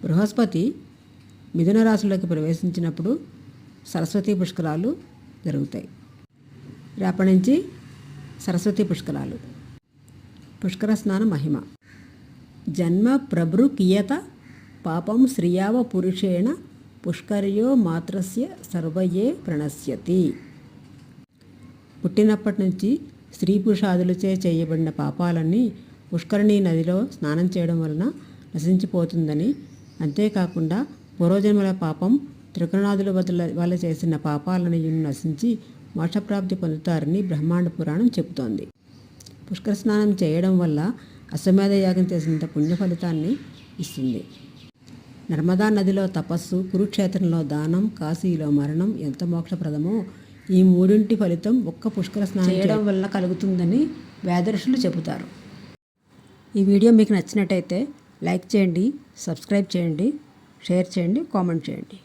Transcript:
బృహస్పతి మిథున రాశిలోకి ప్రవేశించినప్పుడు సరస్వతీ పుష్కరాలు జరుగుతాయి. రేపటి నుంచి సరస్వతీ పుష్కరాలు. పుష్కర స్నాన మహిమ. జన్మ ప్రభృకియత పాపం శ్రియావ పురుషేణ పుష్కర్యో మాత్రస్య సర్వయే ప్రణశ్యతి. పుట్టినప్పటి నుంచి స్త్రీ పురుషాదులచే చేయబడిన పాపాలన్నీ పుష్కరిణీ నదిలో స్నానం చేయడం వలన నశించిపోతుందని, అంతేకాకుండా పూర్వజన్మల పాపం త్రికరణాదుల వల్ల చేసిన పాపాలను నశించి మోక్షప్రాప్తి పొందుతారని బ్రహ్మాండ పురాణం చెబుతోంది. పుష్కర స్నానం చేయడం వల్ల అశ్వమేధ యాగం చేసినంత పుణ్య ఫలితాన్ని ఇస్తుంది. నర్మదా నదిలో తపస్సు, కురుక్షేత్రంలో దానం, కాశీలో మరణం ఎంత మోక్షప్రదమో ఈ మూడింటి ఫలితం ఒక్క పుష్కర స్నానం చేయడం వల్ల కలుగుతుందని వేదఋషులు చెబుతారు. ఈ వీడియో మీకు నచ్చినట్టయితే లైక్ చేయండి, సబ్స్క్రైబ్ చేయండి, షేర్ చేయండి, కామెంట్ చేయండి.